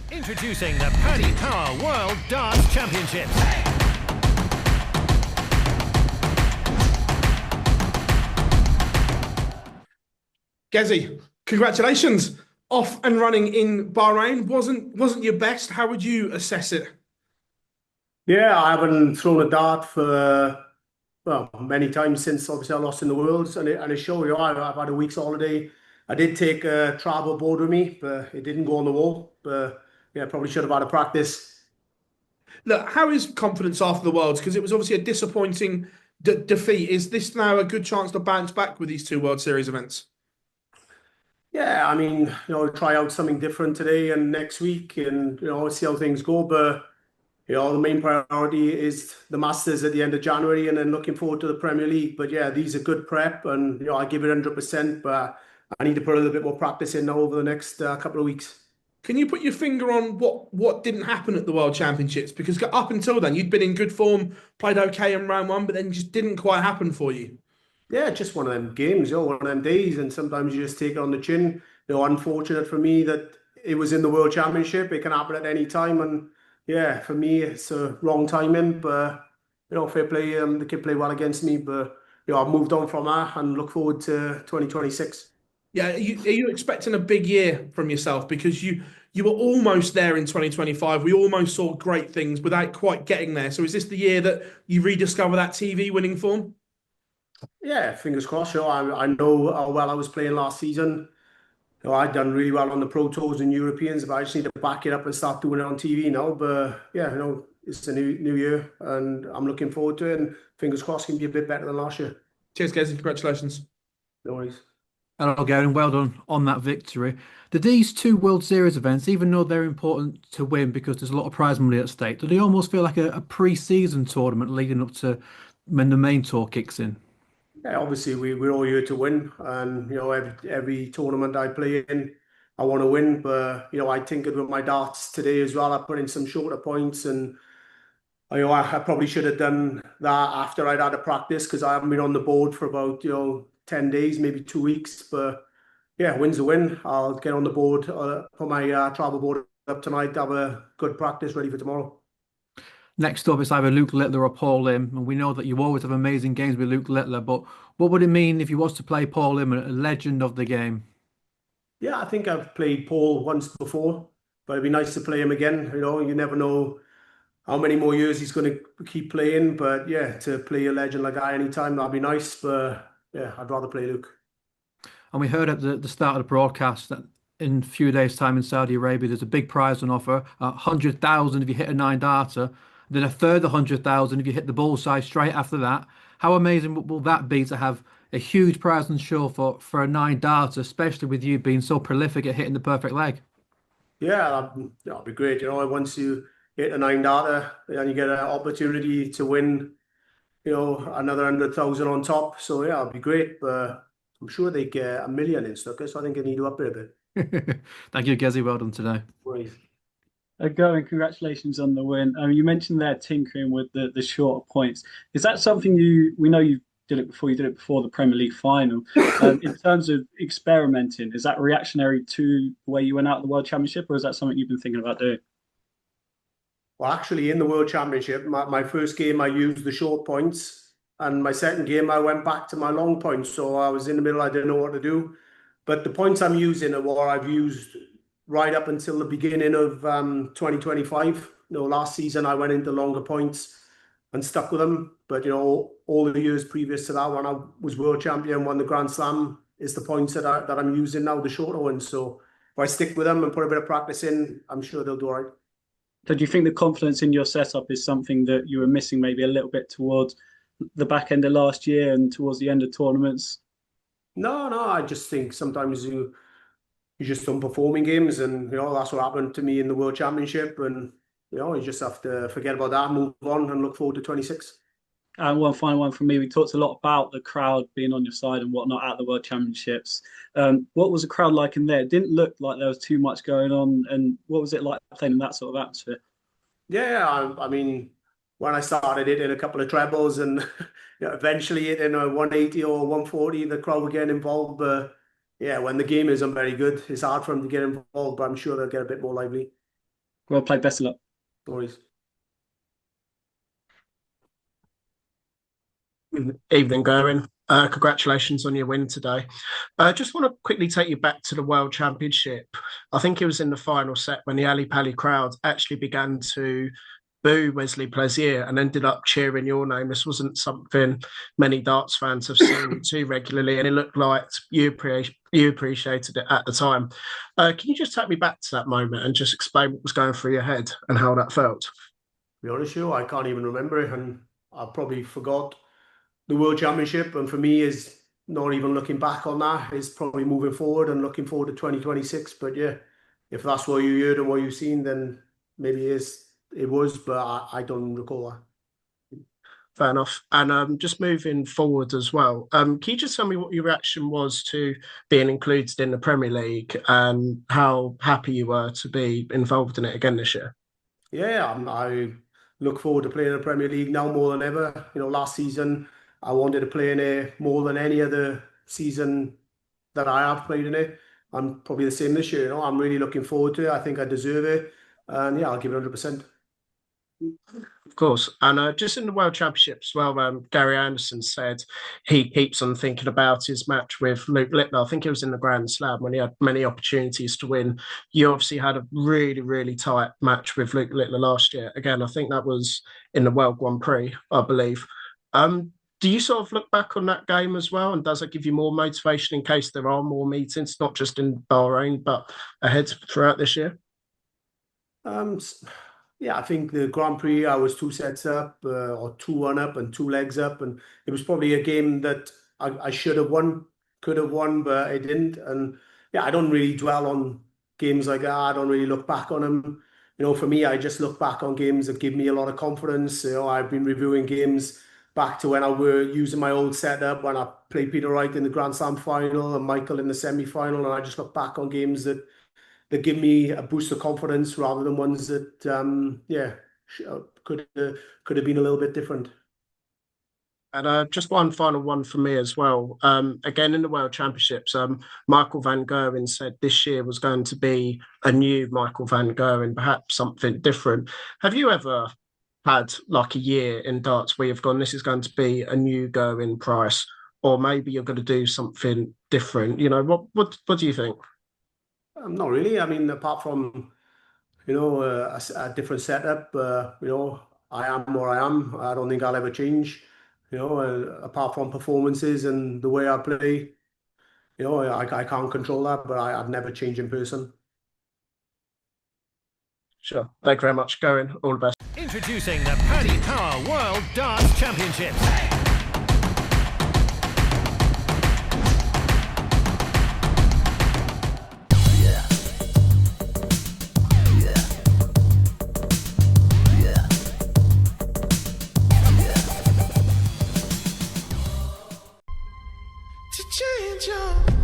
Introducing the Paddy Power World Darts Championship. Gezi, congratulations. Off and running in Bahrain. Wasn't your best. How would you assess it? Yeah, I haven't thrown a dart for, well, many times since obviously I lost in the Worlds, and it showed you. I've had a week's holiday. I did take a travel board with me, but it didn't go on the wall. But yeah, probably should have had a practice. Look, how is confidence after the Worlds? Because it was obviously a disappointing defeat. Is this now a good chance to bounce back with these two World Series events? Yeah, I mean, try out something different today and next week, and see how things go. But the main priority is the Masters at the end of January, and then looking forward to the Premier League. But yeah, these are good prep, and I give it 100%. But I need to put a little bit more practice in now over the next couple of weeks. Can you put your finger on what didn't happen at the World Championships? Because up until then, you'd been in good form, played okay in round one, but then just didn't quite happen for you. Yeah, just one of them games, one of them days, and sometimes you just take it on the chin. Unfortunate for me that it was in the World Championship. It can happen at any time, and yeah, for me it's a wrong timing. But fair play. The kid played well against me, but I've moved on from that and look forward to 2026. Yeah, are you expecting a big year from yourself? Because you were almost there in 2025. We almost saw great things without quite getting there. So is this the year that you rediscover that TV winning form? Yeah, fingers crossed. I know how well I was playing last season. I'd done really well on the Pro Tours and Europeans, but I just need to back it up and start doing it on TV now. But yeah, it's a new year, and I'm looking forward to it. And fingers crossed, can be a bit better than last year. Cheers, guys, and congratulations. No worries. Hello, Gerwyn. Well done on that victory. Do these two World Series events, even though they're important to win because there's a lot of prize money at stake, do they almost feel like a pre-season tournament leading up to when the main tour kicks in? Yeah, obviously we're all here to win, and every tournament I play in, I want to win. But I tinkered with my darts today as well. I put in some shorter points, and I probably should have done that after I'd had a practice because I haven't been on the board for about 10 days, maybe 2 weeks. But yeah, win's a win. I'll get on the board, put my travel board up tonight, have a good practice ready for tomorrow. Next up, it's either Luke Littler or Paul Lim, and we know that you always have amazing games with Luke Littler, but what would it mean if you was to play Paul Lim, a legend of the game? Yeah, I think I've played Paul once before, but it'd be nice to play him again. You never know how many more years he's going to keep playing, but yeah, to play a legend like that anytime, that'd be nice. But yeah, I'd rather play Luke. And we heard at the start of the broadcast that in a few days' time in Saudi Arabia, there's a big prize on offer, 100,000 if you hit a nine-darter, then a further 100,000 if you hit the bullseye straight after that. How amazing will that be to have a huge prize on show for a nine-darter, especially with you being so prolific at hitting the perfect leg? Yeah, that'd be great. Once you hit a nine-darter, and you get an opportunity to win, another 100,000 on top. So yeah, it'd be great. But I'm sure they get 1 million in Snooker, so I think they need to up it a bit. Thank you, Gezi. Well done today. Worries. Going, congratulations on the win. You mentioned there tinkering with the shorter points. Is that something we know you did it before, you did it before the Premier League final. In terms of experimenting, is that reactionary to the way you went out the World Championship, or is that something you've been thinking about doing? Well, actually, in the World Championship, my first game, I used the short points, and my second game, I went back to my long points. So I was in the middle, I didn't know what to do. But the points I'm using are what I've used right up until the beginning of 2025. Last season I went into longer points and stuck with them. But all the years previous to that, when I was world champion, won the Grand Slam, is the points that I'm using now, the shorter ones. So if I stick with them and put a bit of practice in, I'm sure they'll do all right. So do you think the confidence in your setup is something that you were missing maybe a little bit towards the back end of last year and towards the end of tournaments? No, I just think sometimes you just don't perform in games, and that's what happened to me in the World Championship, and you just have to forget about that, move on, and look forward to 26. And one final one from me. We talked a lot about the crowd being on your side and whatnot at the World Championships. What was the crowd like in there? It didn't look like there was too much going on, and what was it like playing in that sort of atmosphere? Yeah, I mean, when I started it in a couple of trebles, and eventually it in a 180 or 140, the crowd would get involved. But yeah, when the game isn't very good, it's hard for them to get involved, but I'm sure they'll get a bit more lively. Well played. Best of luck. No worries. Evening, Gerwyn. Congratulations on your win today. Just want to quickly take you back to the World Championship. I think it was in the final set when the Ali Pali crowd actually began to boo Wesley Plaisier and ended up cheering your name. This wasn't something many darts fans have seen too regularly, and it looked like you appreciated it at the time. Can you just take me back to that moment and just explain what was going through your head and how that felt? To be honest with you, I can't even remember it, and I probably forgot the World Championship. And for me, is not even looking back on that. It's probably moving forward and looking forward to 2026. But yeah, if that's what you heard and what you've seen, then maybe it was, but I don't recall that. Fair enough. And just moving forward as well, can you just tell me what your reaction was to being included in the Premier League and how happy you were to be involved in it again this year? Yeah, I look forward to playing in the Premier League now more than ever. You know, last season I wanted to play in it more than any other season that I have played in it. I'm probably the same this year. You know, I'm really looking forward to it. I think I deserve it, and yeah, I'll give it 100%. Of course. And just in the World Championship as well, Gary Anderson said he keeps on thinking about his match with Luke Littler. I think it was in the Grand Slam when he had many opportunities to win. You obviously had a really, really tight match with Luke Littler last year. Again, I think that was in the World Grand Prix, I believe. Do you sort of look back on that game as well? And does it give you more motivation in case there are more meetings, not just in Bahrain, but ahead throughout this year? Yeah, I think the Grand Prix, I was 2 sets up or 2-1 up and 2 legs up. And it was probably a game that I should have won, could have won, but I didn't. And yeah, I don't really dwell on games like that. I don't really look back on them. You know, for me, I just look back on games that give me a lot of confidence. You know, I've been reviewing games back to when I were using my old setup, when I played Peter Wright in the Grand Slam final and Michael in the semi-final. And I just look back on games that give me a boost of confidence rather than ones that, could have been a little bit different. And just one final one for me as well. Again, in the World Championships, Michael van Gerwen said this year was going to be a new Michael van Gerwen, perhaps something different. Have you ever had like a year in darts where you've gone, this is going to be a new Gerwyn Price, or maybe you're going to do something different? You know, what do you think? Not really. I mean, apart from, you know, a different setup, you know, I am where I am. I don't think I'll ever change, you know, apart from performances and the way I play. You know, I can't control that, but I'd never change in person. Sure. Thank you very much, Gerwyn. All the best. Introducing the Paddy Power World Darts Championship. To change your